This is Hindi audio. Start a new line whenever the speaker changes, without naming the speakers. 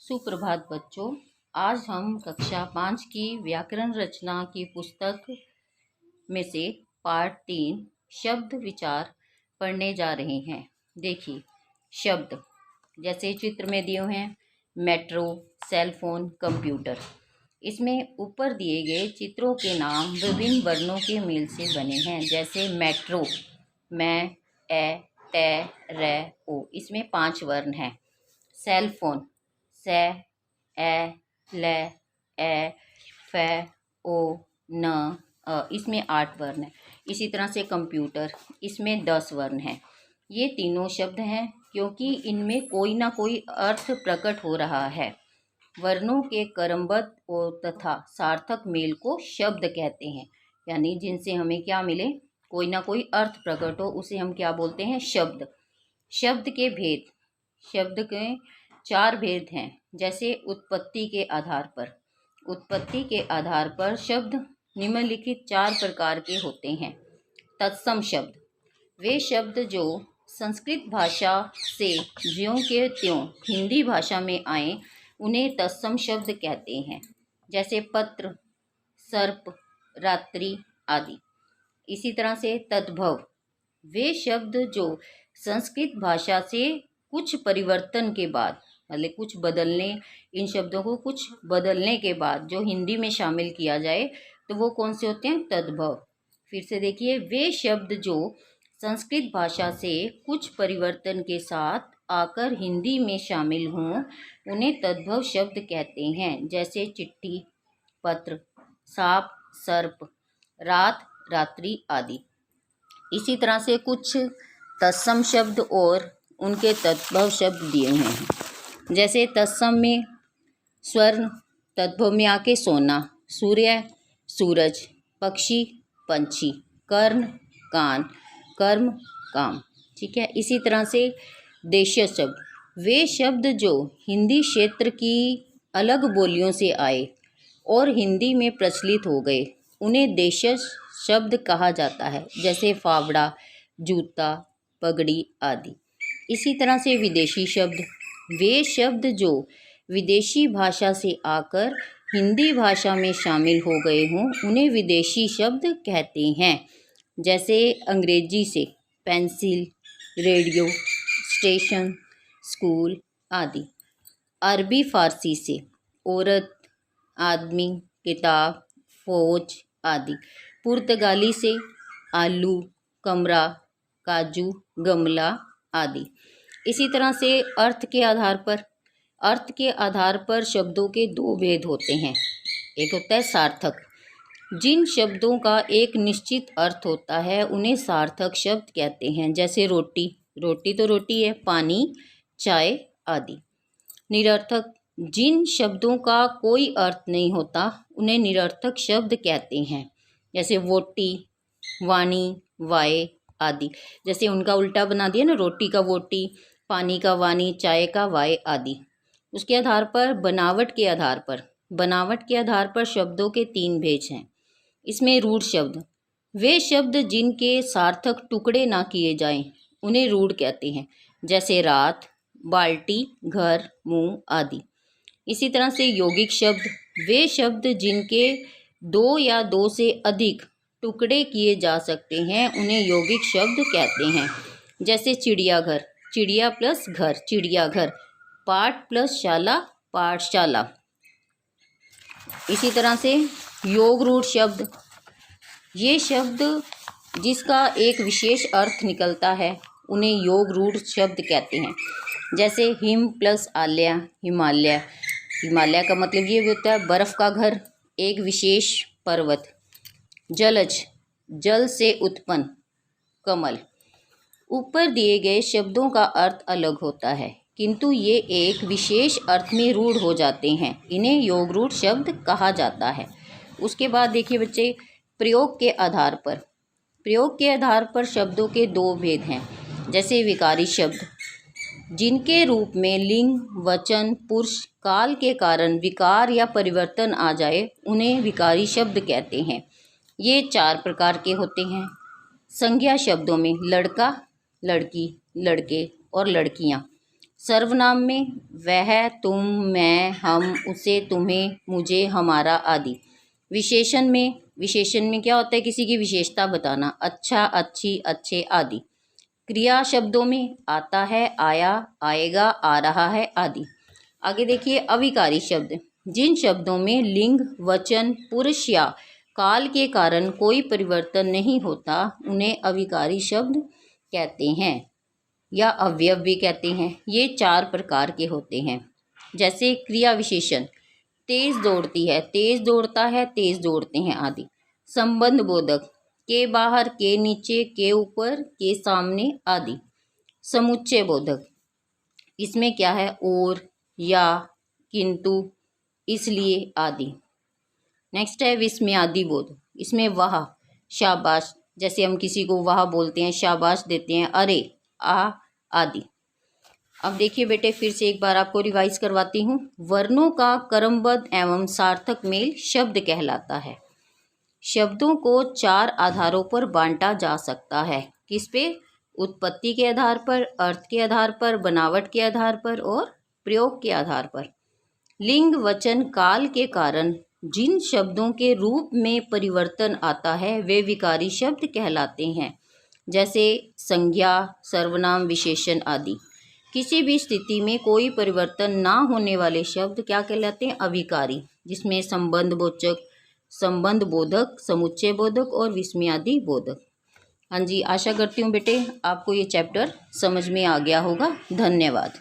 सुप्रभात बच्चों। आज हम कक्षा 5 की व्याकरण रचना की पुस्तक में से पाठ 3 शब्द विचार पढ़ने जा रहे हैं। देखिए, शब्द जैसे चित्र में दिए हुए हैं, मेट्रो, सेलफोन, कंप्यूटर। इसमें ऊपर दिए गए चित्रों के नाम विभिन्न वर्णों के मेल से बने हैं। जैसे मेट्रो, मैं, ए, टे, रे, ओ, इसमें 5 वर्ण हैं। सेलफोन, से, ए, ले, ए, फे, ओ, न, इसमें 8 वर्ण हैं। इसी तरह से कंप्यूटर, इसमें 10 वर्ण हैं। ये तीनों शब्द हैं क्योंकि इनमें कोई ना कोई अर्थ प्रकट हो रहा है। वर्णों के क्रमबद्ध और तथा सार्थक मेल को शब्द कहते हैं। यानी जिनसे हमें क्या मिले, कोई ना कोई अर्थ प्रकट हो, उसे हम क्या बोलते हैं? शब्द। शब्द के भेद, शब्द के 4 भेद हैं। जैसे उत्पत्ति के आधार पर, उत्पत्ति के आधार पर शब्द निम्नलिखित 4 प्रकार के होते हैं। तत्सम शब्द, वे शब्द जो संस्कृत भाषा से ज्यों के त्यों हिंदी भाषा में आए उन्हें तत्सम शब्द कहते हैं। जैसे पत्र, सर्प, रात्रि आदि। इसी तरह से तद्भव, वे शब्द जो संस्कृत भाषा से कुछ परिवर्तन के बाद, मतलब कुछ बदलने, इन शब्दों को कुछ बदलने के बाद जो हिंदी में शामिल किया जाए तो वो कौन से होते हैं? तद्भव। फिर से देखिए, वे शब्द जो संस्कृत भाषा से कुछ परिवर्तन के साथ आकर हिंदी में शामिल हों उन्हें तद्भव शब्द कहते हैं। जैसे चिट्ठी, पत्र, सांप, सर्प, रात, रात्रि आदि। इसी तरह से कुछ तत्सम शब्द और उनके तद्भव शब्द दिए हुए हैं। जैसे तत्सम में स्वर्ण, तद्भव में आके सोना, सूर्य, सूरज, पक्षी, पंछी, कर्ण, कान, कर्म, काम। ठीक है। इसी तरह से देशीय शब्द, वे शब्द जो हिंदी क्षेत्र की अलग बोलियों से आए और हिंदी में प्रचलित हो गए उन्हें देशीय शब्द कहा जाता है। जैसे फावड़ा, जूता, पगड़ी आदि। इसी तरह से विदेशी शब्द, वे शब्द जो विदेशी भाषा से आकर हिंदी भाषा में शामिल हो गए हों उन्हें विदेशी शब्द कहते हैं। जैसे अंग्रेजी से पेंसिल, रेडियो, स्टेशन, स्कूल आदि। अरबी फारसी से औरत, आदमी, किताब, फौज आदि। पुर्तगाली से आलू, कमरा, काजू, गमला आदि। इसी तरह से अर्थ के आधार पर शब्दों के 2 भेद होते हैं। एक होता है सार्थक, जिन शब्दों का एक निश्चित अर्थ होता है उन्हें सार्थक शब्द कहते हैं। जैसे रोटी, रोटी तो रोटी है, पानी, चाय आदि। निरर्थक, जिन शब्दों का कोई अर्थ नहीं होता उन्हें निरर्थक शब्द कहते हैं। जैसे वोटी, वाणी, वाय आदि। जैसे उनका उल्टा बना दिया ना, रोटी का वोटी, पानी का वाणी, चाय का वाय आदि। उसके आधार पर बनावट के आधार पर शब्दों के 3 भेद हैं। इसमें रूढ़ शब्द, वे शब्द जिनके सार्थक टुकड़े ना किए जाएं उन्हें रूढ़ कहते हैं। जैसे रात, बाल्टी, घर, मुंह आदि। इसी तरह से यौगिक शब्द, वे शब्द जिनके 2 या 2 से अधिक टुकड़े किए जा सकते हैं उन्हें यौगिक शब्द कहते हैं। जैसे चिड़ियाघर, चिड़िया प्लस घर, चिड़ियाघर। पाठ प्लस शाला, पाठशाला। इसी तरह से योग रूढ़ शब्द, ये शब्द जिसका एक विशेष अर्थ निकलता है उन्हें योग रूढ़ शब्द कहते हैं। जैसे हिम प्लस आल्या, हिमालय। हिमालय का मतलब ये होता है बर्फ का घर, एक विशेष पर्वत। जलज, जल से उत्पन्न, कमल। ऊपर दिए गए शब्दों का अर्थ अलग होता है किंतु ये एक विशेष अर्थ में रूढ़ हो जाते हैं, इन्हें योग रूढ़ शब्द कहा जाता है। उसके बाद देखिए बच्चे, प्रयोग के आधार पर शब्दों के 2 भेद हैं। जैसे विकारी शब्द, जिनके रूप में लिंग, वचन, पुरुष, काल के कारण विकार या परिवर्तन आ जाए उन्हें विकारी शब्द कहते हैं। ये 4 प्रकार के होते हैं। संज्ञा शब्दों में लड़का, लड़की, लड़के और लड़कियां। सर्वनाम में वह, तुम, मैं, हम, उसे, तुम्हें, मुझे, हमारा आदि। विशेषण में क्या होता है? किसी की विशेषता बताना, अच्छा, अच्छी, अच्छे आदि। क्रिया शब्दों में आता है, आया, आएगा, आ रहा है आदि। आगे देखिए अविकारी शब्द। जिन शब्दों में लिंग, वचन, पुरुष या काल के कारण कोई परिवर्तन नहीं होता उन्हें अविकारी शब्द कहते हैं या अवयव भी कहते हैं। ये 4 प्रकार के होते हैं। जैसे क्रिया विशेषण, तेज दौड़ती है, तेज दौड़ता है, तेज दौड़ते हैं आदि। संबंध बोधक, के बाहर, के नीचे, के ऊपर, के सामने आदि। समुच्चय बोधक, इसमें क्या है? और, या, किंतु, इसलिए आदि। नेक्स्ट है विस्मयादि बोध। इसमें वाह, शाबाश, जैसे हम किसी को वाह बोलते हैं, शाबाश देते हैं, अरे, आ आदि। अब देखिए बेटे फिर से एक बार आपको रिवाइज करवाती हूँ। वर्णों का क्रमबद्ध एवं सार्थक मेल शब्द कहलाता है। शब्दों को 4 आधारों पर बांटा जा सकता है। किस पे? उत्पत्ति के आधार पर, अर्थ के आधार पर, बनावट के आधार पर और प्रयोग के आधार पर। लिंग, वचन, काल के कारण जिन शब्दों के रूप में परिवर्तन आता है वे विकारी शब्द कहलाते हैं। जैसे संज्ञा, सर्वनाम, विशेषण आदि। किसी भी स्थिति में कोई परिवर्तन ना होने वाले शब्द क्या कहलाते हैं? अविकारी, जिसमें संबंध बोधक, समुच्चय बोधक और विस्मयादि बोधक। हाँ जी, आशा करती हूँ बेटे आपको ये चैप्टर समझ में आ गया होगा। धन्यवाद।